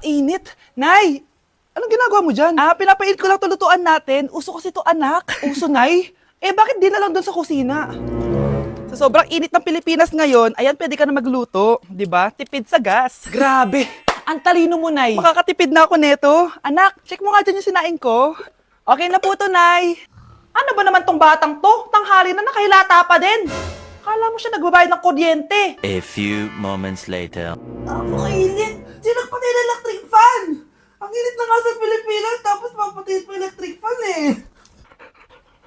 init. Nay, anong ginagawa mo dyan? Pinapainit ko lang to lutuan natin. Uso kasi to, anak. Uso, Nay? Bakit di na lang doon sa kusina? Sa sobrang init ng Pilipinas ngayon, ayan, pwede ka na magluto. Di ba? Tipid sa gas. Grabe. Ang talino mo, Nay. Makakatipid na ako neto. Anak, check mo nga dyan yung sinaing ko. Okay na po to, Nay. Ano ba naman tong batang to? Tanghali na nakahilata pa din. Kala mo siya nagbabayad ng kuryente. A few moments later. Ang init! Sinagpatay na electric fan! Ang init na nga sa Pilipinas, tapos papatayin pa electric fan eh.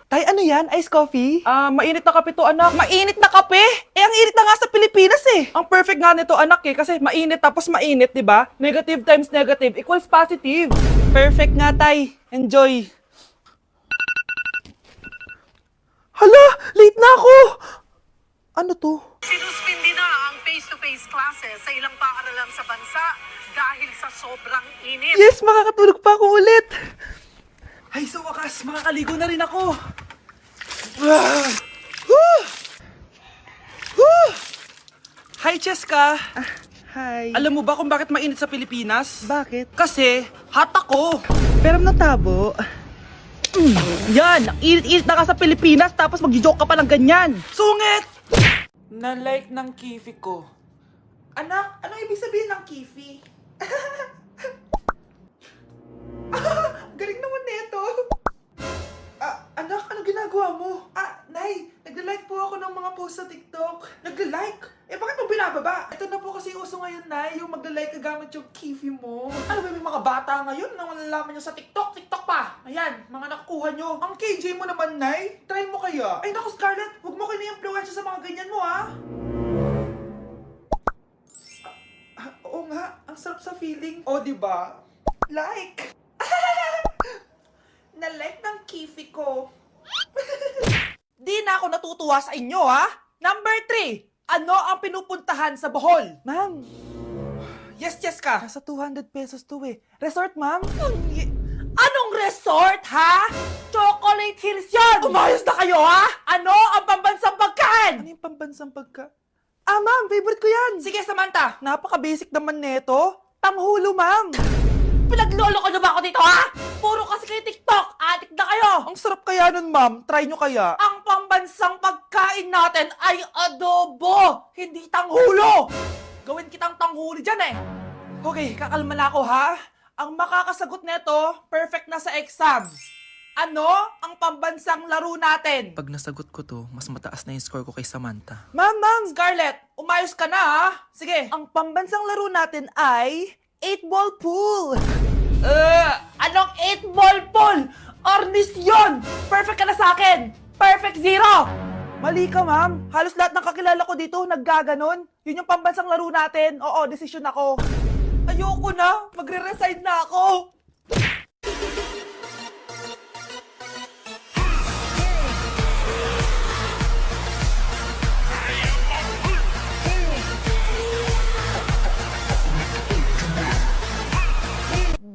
Tay, ano yan? Ice coffee? Mainit na kape to, anak. Mainit na kape? Ang init na nga sa Pilipinas eh. Ang perfect nga nito, anak eh, kasi mainit tapos mainit, di ba? Negative times negative equals positive. Perfect nga, Tay. Enjoy. Hala! Late na ako! Ano to? Sinuspindi na ang face-to-face classes sa ilang paaralan sa bansa dahil sa sobrang init. Yes, makakatulog pa ako ulit. Ay, sa wakas, makakaligo na rin ako. Ah! Woo! Woo! Hi, Cheska. Hi. Alam mo ba kung bakit mainit sa Pilipinas? Bakit? Kasi, hot ako. Pero ng tabo. Yan, ang init-init na ka sa Pilipinas tapos mag-joke ka pa ng ganyan. Sungit! Na-like ng kifi ko. Anak, anong ibig sabihin ng kifi? Galing naman nito. Anak, ano ginagawa mo? Nay, nagla-like po ako ng mga post sa TikTok. Nagla-like? Bakit mo binababa? Ito na po kasi uso ngayon, Nay, yung magla-like ka gamit yung kifi mo. Ano ba yung mga bata ngayon na malalaman nyo sa TikTok? TikTok pa! Ayan, mga nakukuha nyo. Ang KJ mo naman, Nay. Try mo kaya. Ay, naku, Scarlett, huwag mo kini-influensya sa mga ganyan mo, ha? Oo nga, ang sarap sa feeling. O, diba? Like! Na-like ng kifi ko. Di na ako natutuwa sa inyo, ha? Number 3, ano ang pinupuntahan sa Bohol? Ma'am. Yes, Cheska. Nasa 200 pesos to eh. Resort, ma'am? Anong resort, ha? Chocolate Hills yun! Umayos na kayo, ha? Ano ang pambansang pagkain? Ano yung pambansang pagkain? Ma'am, favorite ko yan. Sige, Samantha. Napaka-basic naman neto. Tanghulo, ma'am. Pinaglolo ko na ba ako dito, ha? Puro kasi kayo TikTok. Adik na kayo. Ang sarap kaya nun, ma'am. Try nyo kaya. Ang pambansang pagkain natin ay adobo, hindi tanghulo. Gawin kitang tanghuli dyan eh. Okay, kakalma na ako, ha? Ang makakasagot neto, perfect na sa exam. Ano ang pambansang laro natin? Pag nasagot ko to, mas mataas na yung score ko kay Samantha. Ma'am! Scarlett, umayos ka na, ha? Sige. Ang pambansang laro natin ay 8-ball pool. Anong 8-ball pool? Ornis yun! Perfect ka na sa akin! Perfect 0! Mali ka, ma'am. Halos lahat ng kakilala ko dito naggaganon. Yun yung pambansang laro natin. Oo, desisyon ako. Ayoko na. Magre-resign na ako.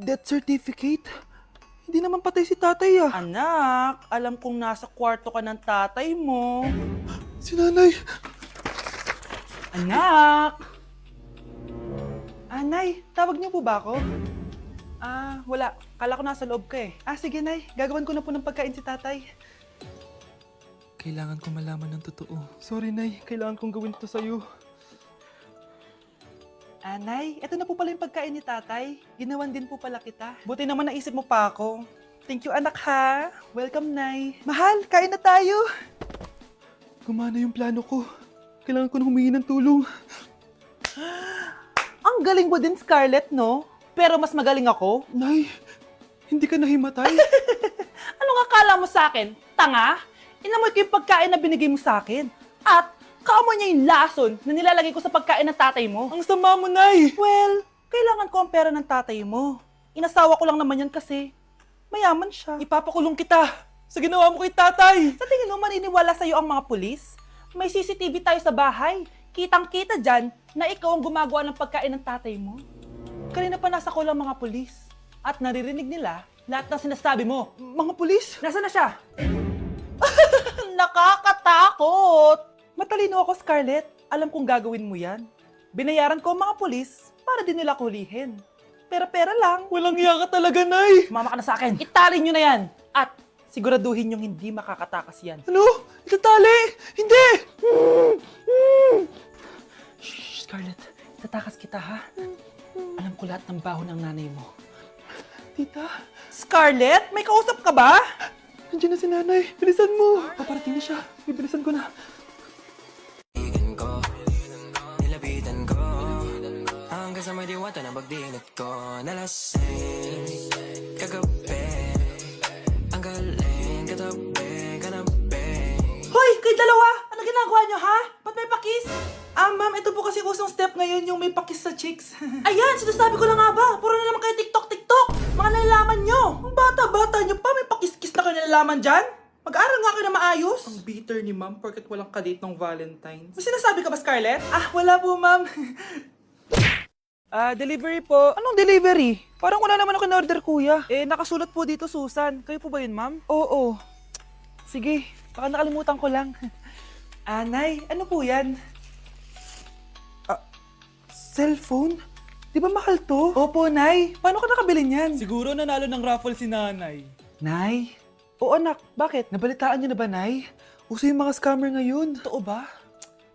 Death certificate? Hindi naman patay si tatay ah. Anak, alam kong nasa kwarto ka ng tatay mo. Si nanay. Anak! Nay, tawag niyo po ba ako? Wala. Kala ko nasa loob ka eh. Sige, Nay. Gagawan ko na po ng pagkain si tatay. Kailangan ko malaman ng totoo. Sorry, Nay. Kailangan kong gawin ito sa'yo. Nay, eto na po pala yung pagkain ni tatay. Ginawan din po pala kita. Buti naman naisip mo pa ako. Thank you, anak, ha. Welcome, Nay. Mahal, kain na tayo. Gumana yung plano ko. Kailangan ko na humingi ng tulong. Ang galing mo din, Scarlett, no? Pero mas magaling ako. Nay, hindi ka nahimatay. Anong akala mo sa akin? Tanga? Inamoy ko yung pagkain na binigay mo sa akin. At kaamoy niya yung lason na nilalagay ko sa pagkain ng tatay mo. Ang sama mo, Nay. Well, kailangan ko ang pera ng tatay mo. Inasawa ko lang naman yan kasi mayaman siya. Ipapakulong kita sa ginawa mo kay tatay. Sa tingin mo, maniniwala sa'yo ang mga pulis? May CCTV tayo sa bahay. Kitang-kita dyan na ikaw ang gumagawa ng pagkain ng tatay mo. Kanina pa nasa kulang mga pulis. At naririnig nila lahat ng sinasabi mo. Mga pulis? Nasaan na siya? Nakakatakot! Matalino ako, Scarlett. Alam kong gagawin mo yan. Binayaran ko ang mga pulis para din nila kulihin. Pera-pera lang. Walang hiya ka talaga, Nay. Sumama ka na sa akin. Itali nyo na yan. At siguraduhin yung hindi makakatakas yan. Ano? Itatali? Hindi! Shh, Scarlett. Itatakas kita, ha? Alam ko lahat ng baho ng nanay mo. Tita? Scarlett? May kausap ka ba? Nandiyan na si nanay. Bilisan mo. Paparating na siya. Bibilisan ko na. Nilapitan ko hanggang sa may diwata na pagdinat ko. Nalasing kagabi, ang galing katabi. Hoy! Kayo dalawa! Ano ginagawa nyo, ha? Ba't may pakis? Ma'am, ito po kasi usong step ngayon yung may pakis sa chicks. Ayan! Sinasabi ko na nga ba? Puro na naman kayo TikTok! Mga nalalaman nyo! Ang bata-bata nyo pa, may pakis-kis na kayo nalalaman dyan? Mag-aral nga kayo na maayos. Ang bitter ni ma'am porket walang kadate ng Valentine's. May sinasabi ka ba, Scarlett? Wala po, ma'am. Delivery po. Anong delivery? Parang wala naman ako in-order, kuya. Nakasulat po dito, Susan. Kayo po ba yun, ma'am? Oo. Sige, baka nakalimutan ko lang. Nay, ano po yan? Cellphone? Di ba mahal to? Opo, Nay. Paano ka nakabili niyan? Siguro nanalo ng raffle si nanay. Nay? Oo, anak. Bakit? Nabalitaan niyo na ba, Nay? Uso yung mga scammer ngayon. Totoo ba?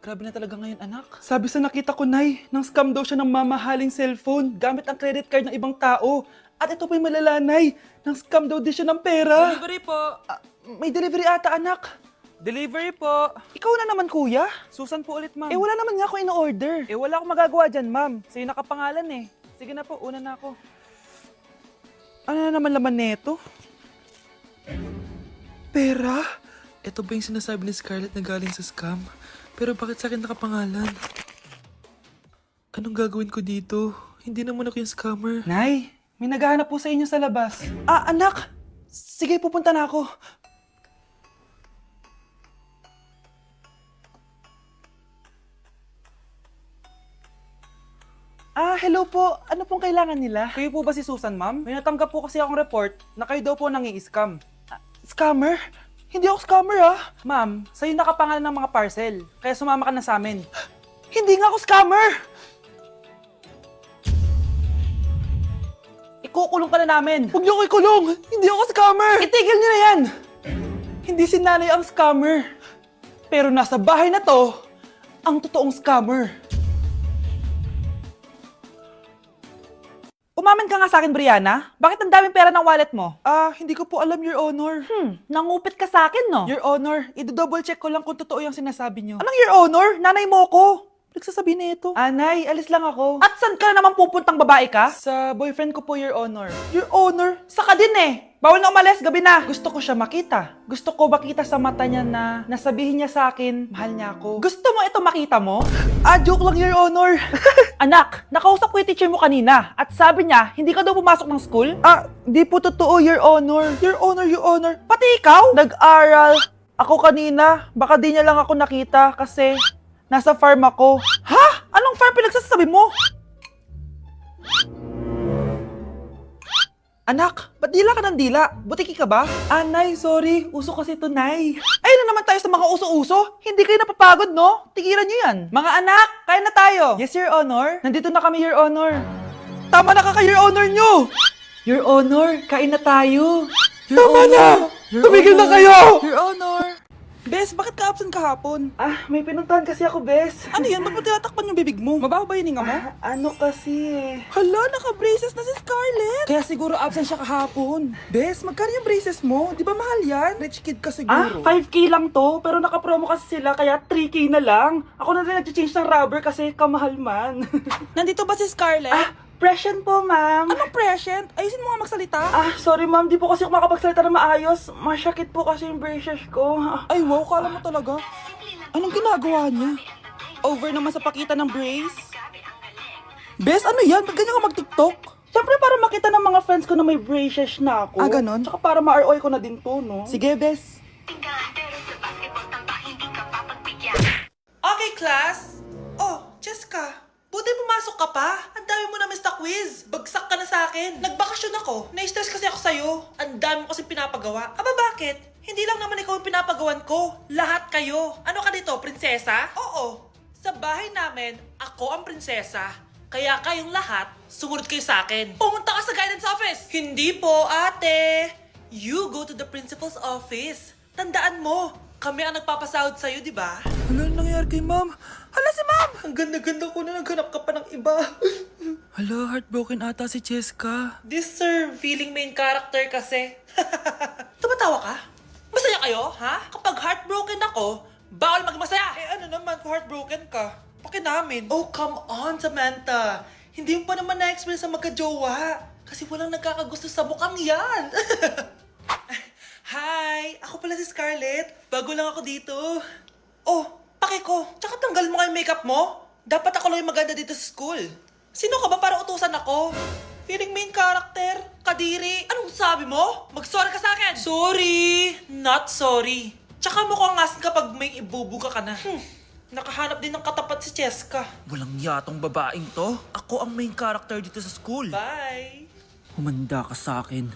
Grabe na talaga ngayon, anak. Sabi sa nakita ko, Nay, nang scam daw siya ng mamahaling cellphone gamit ang credit card ng ibang tao. At ito pa yung malala, Nay. Nang scam daw din siya ng pera. Delivery po. May delivery ata, anak. Delivery po. Ikaw na naman, kuya. Susan po ulit, ma'am. Wala naman nga ako in-order. Wala akong magagawa dyan, ma'am. Sa'yo nakapangalan eh. Sige na po, una na ako. Ano na naman laman neto? Pera? Ito ba yung sinasabi ni Scarlett na galing sa scam? Pero bakit sa akin nakapangalan? Anong gagawin ko dito? Hindi naman ako yung scammer. Nay, may naghahanap po sa inyo sa labas. Anak! Sige, pupunta na ako. Hello po. Ano pong kailangan nila? Kayo po ba si Susan, ma'am? May natanggap po kasi akong report na kayo daw po nangi-scam. Scammer? Hindi ako scammer, Ma'am, sa'yo nakapangalan ng mga parcel. Kaya sumama ka na sa amin. Hindi nga ako scammer! Ikukulong ka na namin. Huwag niyo ko ikulong! Hindi ako scammer! Itigil niyo na yan! Hindi si nanay ang scammer. Pero nasa bahay na to, ang totoong scammer. Umamin ka nga sa akin, Brianna. Bakit ang daming pera ng wallet mo? Hindi ko po alam, Your Honor. Nangupit ka sa akin, no? Your Honor, i-double check ko lang kung totoo yung sinasabi niyo. Anong Your Honor? Nanay mo ko. Nagsasabi na ito. Nay, alis lang ako. At saan ka na naman pupuntang babae ka? Sa boyfriend ko po, Your Honor. Your Honor? Saka din eh. Bawal na umalis, gabi na. Gusto ko siya makita. Gusto ko makita sa mata niya na nasabihin niya sa akin, mahal niya ako. Gusto mo ito makita mo? Joke lang, Your Honor. Anak, nakausap ko yung teacher mo kanina at sabi niya, hindi ka daw pumasok ng school? Di po totoo, Your Honor. Your Honor, Your Honor. Pati ikaw? Nag-aral. Ako kanina, baka di niya lang ako nakita kasi nasa farm ako. Ha? Anong farm pinagsasabi mo? Anak, ba't dila ka ng dila? Butiki ka ba? Nay, sorry. Uso kasi to, Nay. Ayun na naman tayo sa mga uso-uso. Hindi kayo napapagod, no? Tigilan nyo yan. Mga anak, kain na tayo. Yes, Your Honor. Nandito na kami, Your Honor. Tama na Your Honor nyo. Your Honor, kain na tayo. Tama na! Tumigil na kayo! Your Honor. Bes, bakit ka absent kahapon? May pinuntahan kasi ako, Bes. Ano yan? Ba't mo tinatakpan yung bibig mo? Mabaho ba yung hinga mo? Ano kasi Hala, naka-braces na si Scarlett. Kaya siguro absent siya kahapon. Bes, magkano yung braces mo? Di ba mahal yan? Rich kid ka siguro. 5K lang to, pero naka-promo kasi sila, kaya 3K na lang. Ako na rin nag-change ng rubber kasi kamahal man. Nandito ba si Scarlett? Present po, ma'am. Anong present? Ayusin mo nga magsalita. Sorry, ma'am. Di po kasi ako makapagsalita na maayos. Masyakit po kasi yung braces ko. Ay, wow. Kala mo talaga. Anong ginagawa niya? Over naman sa pakita ng brace. Bes, ano yan? Ba't ganyan ka mag-tiktok? Siyempre para makita ng mga friends ko na may braces na ako. Ganon? Tsaka para ma-ROI ko na din to, no? Sige, Bes. Okay, class. Jessica. Buti pumasok ka pa. Ang dami mo na miss na quiz. Bagsak ka na sa akin. Nagbakasyon ako. Na-stress kasi ako sa'yo. Ang dami mo kasi pinapagawa. Bakit? Hindi lang naman ikaw ang pinapagawan ko. Lahat kayo. Ano ka dito, prinsesa? Oo. Sa bahay namin, ako ang prinsesa. Kaya kayong lahat, sumunod kayo sa akin. Pumunta ka sa guidance office! Hindi po, ate! You go to the principal's office. Tandaan mo, kami ang nagpapasahod sa'yo, di ba? Ano nangyayari kay ma'am? Hala si ma'am! Ang ganda-ganda ko na naghanap ka pa ng iba. Hala, heartbroken ata si Cheska. This sir, feeling main character kasi. Tumatawa ka? Masaya kayo, ha? Kapag heartbroken ako, bawal maging masaya. Eh ano naman kung heartbroken ka? Pakinamin. Oh, come on, Samantha. Hindi mo pa naman na-experience sa magka-jowa. Kasi walang nagkakagusto sa mukhang yan. Hi! Ako pala si Scarlett. Bago lang ako dito. Oh, pake ko. Tsaka tanggal mo nga yung makeup mo. Dapat ako lang yung maganda dito sa school. Sino ka ba para utusan ako? Feeling main character? Kadiri? Anong sabi mo? Mag-sorry ka sa akin! Sorry! Not sorry. Tsaka mukhang asin kapag may ibubuga ka na. Nakahanap din ng katapat si Cheska. Walang yatong babaeng to. Ako ang main character dito sa school. Bye! Humanda ka sa akin.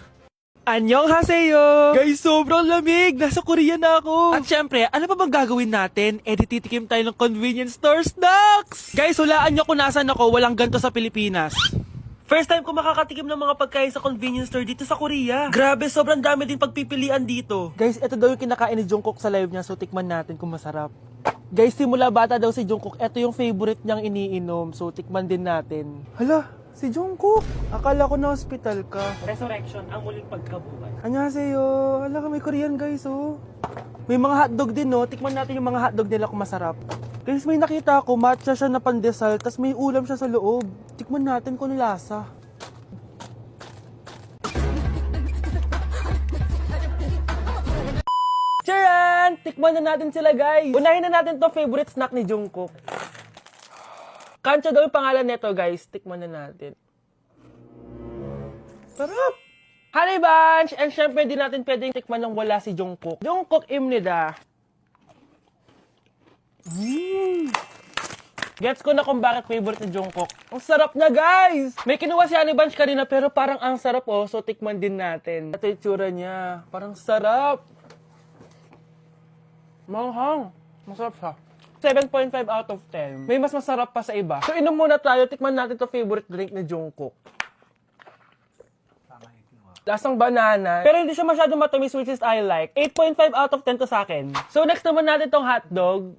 Annyeonghaseyo! Guys, sobrang lamig! Nasa Korea na ako! At syempre, ano pa bang gagawin natin? Titikim tayo ng convenience store snacks! Guys, hulaan nyo kung nasan ako, walang ganito sa Pilipinas. First time ko makakatikim ng mga pagkain sa convenience store dito sa Korea. Grabe, sobrang dami din pagpipilian dito. Guys, ito daw yung kinakain ni Jungkook sa live niya, so tikman natin kung masarap. Guys, simula bata daw si Jungkook, ito yung favorite niyang iniinom, so tikman din natin. Hala, si Jungkook! Akala ko na hospital ka. Resurrection, ang muling pagkabuhay. Annyeonghaseyo! Hala ka, may Korean guys, oh. May mga hotdog din, no? Tikman natin yung mga hotdog nila kung masarap. Guys, may nakita ako, matcha siya na pandesal, tas may ulam siya sa loob. Tikman natin kung ano lasa. Charan! Tikman na natin sila, guys. Unahin na natin to favorite snack ni Jungkook. Kancho daw yung pangalan nito, guys. Tikman na natin. Sarap! Honey Bunch! And syempre, di natin pwedeng tikman ng wala si Jungkook. Jungkook imnida. Gets ko na kung bakit favorite ni Jungkook. Ang sarap na, guys! May kinuha si Honey Bunch kanina, pero parang ang sarap, oh. So, tikman din natin. Ito yung tsura niya. Parang sarap. Manghang. Masarap siya. 7.5 out of 10. May mas masarap pa sa iba. So, inom muna tayo. Tikman natin to favorite drink ni Jungkook. Lasang banana. Pero hindi siya masyadong matamis, which is I like. 8.5 out of 10 to sa akin. So, next naman natin tong hotdog.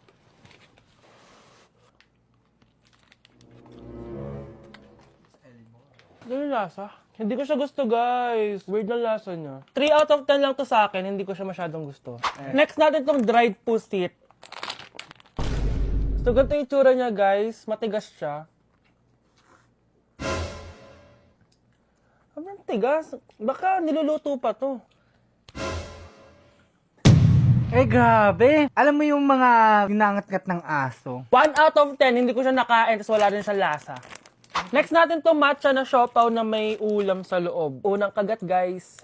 Ano yung lasa? Hindi ko siya gusto, guys. Weird na lasa niya. 3 out of 10 lang to sa akin. Hindi ko siya masyadong gusto. Next natin tong dried pusit. So, ganito yung itsura niya, guys. Matigas siya. Sobrang tigas. Baka niluluto pa to. Eh, grabe. Alam mo yung mga ginangat-ngat ng aso? 1 out of 10, hindi ko siya nakain, tapos wala rin siyang lasa. Next natin to matcha na siopaw na may ulam sa loob. Unang kagat, guys.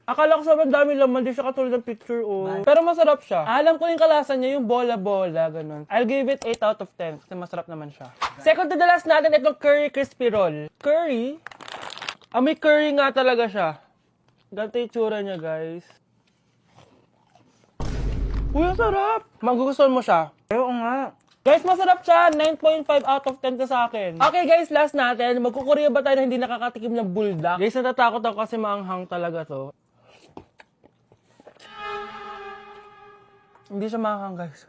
Akala ko sobrang dami laman, di siya katulad ng picture, oh. Pero masarap siya. Alam ko yung kalasa niya, yung bola-bola, ganun. I'll give it 8 out of 10, kasi masarap naman siya. Second to the last natin, itong curry crispy roll. Curry? May curry nga talaga siya. Ganito yung tsura niya, guys. Uy, ang sarap! Magugustuhan mo siya. Oo nga. Guys, masarap siya. 9.5 out of 10 to sa akin. Okay guys, last natin. Magkukurya ba tayo na hindi nakakatikim ng bulldog? Guys, natatakot ako kasi maanghang talaga to. Hindi siya maanghang, guys.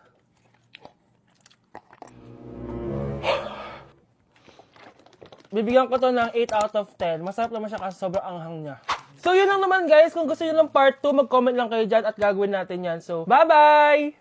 Bibigyan ko to ng 8 out of 10. Masarap naman siya kasi sobrang anghang niya. So yun lang naman guys. Kung gusto nyo ng part 2, mag-comment lang kayo dyan at gagawin natin yan. So, bye-bye!